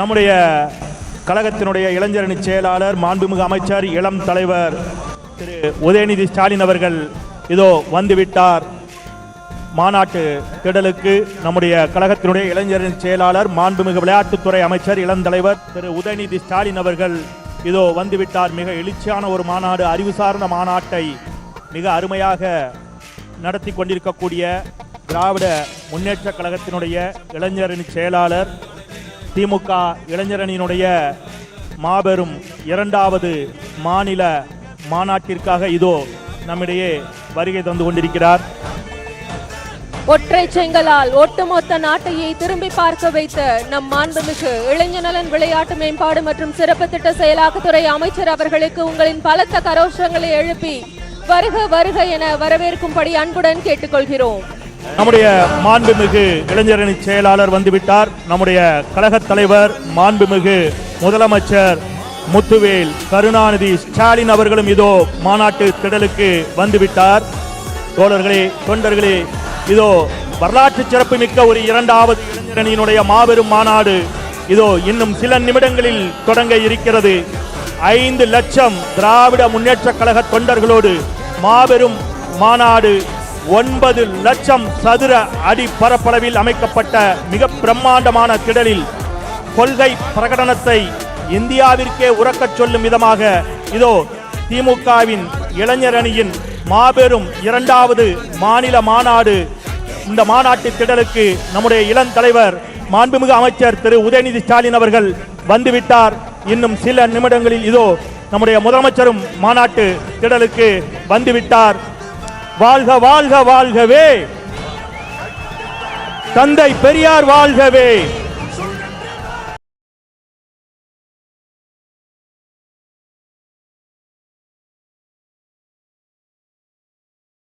நம்முடைய கழகத்தினுடைய இளைஞரணி செயலாளர் மாண்புமிகு அமைச்சர் இளம் தலைவர் திரு உதயநிதி ஸ்டாலின் அவர்கள் இதோ வந்துவிட்டார். மாநாட்டு திடலுக்கு நம்முடைய கழகத்தினுடைய இளைஞரணி செயலாளர் மாண்புமிகு விளையாட்டுத்துறை அமைச்சர் இளம் தலைவர் திரு உதயநிதி ஸ்டாலின் அவர்கள் இதோ வந்துவிட்டார். மிக எழுச்சியான ஒரு மாநாடு, அறிவு சார்ந்த மாநாட்டை மிக அருமையாக நடத்தி கொண்டிருக்கக்கூடிய திராவிட முன்னேற்ற கழகத்தினுடைய இளைஞரணி செயலாளர், திமுக இளைஞரணியினுடைய மாபெரும் 2வது மாநில மாநாட்டிற்காக இதோ நம்மிடையே வருகை தந்து கொண்டிருக்கிறார். ஒற்றை செங்கலால் ஒட்டுமொத்த நாட்டையே திரும்பி பார்க்க வைத்த நம் மாண்புமிகு இளைஞநலன் விளையாட்டு மேம்பாடு மற்றும் சிறப்பு திட்ட செயலாக்கத்துறை அமைச்சர் அவர்களுக்கு உங்களின் பலத்த கரோஷங்களை எழுப்பி வருக வருக என வரவேற்கும்படி அன்புடன் கேட்டுக்கொள்கிறோம். நம்முடைய மாண்புமிகு இளைஞரணி செயலாளர் வந்துவிட்டார். நம்முடைய கழக தலைவர் மாண்புமிகு முதலமைச்சர் முத்துவேல் கருணாநிதி ஸ்டாலின் அவர்களும் இதோ மாநாட்டு திடலுக்கு வந்துவிட்டார். தோழர்களே, தொண்டர்களே, இதோ வரலாற்று சிறப்பு மிக்க ஒரு 2வது இளைஞரணியினுடைய மாபெரும் மாநாடு இதோ இன்னும் சில நிமிடங்களில் தொடங்க இருக்கிறது. 5 லட்சம் திராவிட முன்னேற்ற கழக தொண்டர்களோடு மாபெரும் மாநாடு 9 லட்சம் சதுர அடி பரப்பளவில் அமைக்கப்பட்ட மிக பிரம்மாண்டமான திடலில் கொள்கை பிரகடனத்தை இந்தியாவிற்கே உறக்கச் சொல்லும் விதமாக இதோ திமுகவின் இளைஞரணியின் மாபெரும் 2வது மாநில மாநாடு. இந்த மாநாட்டு திடலுக்கு நம்முடைய இளம் தலைவர் மாண்புமிகு அமைச்சர் திரு உதயநிதி ஸ்டாலின் அவர்கள் வந்துவிட்டார். இன்னும் சில நிமிடங்களில் இதோ நம்முடைய முதலமைச்சரும் மாநாட்டு திடலுக்கு வந்துவிட்டார். வாழ்க வாழ்க வாழ்கவே, தந்தை பெரியார் வாழ்கவே.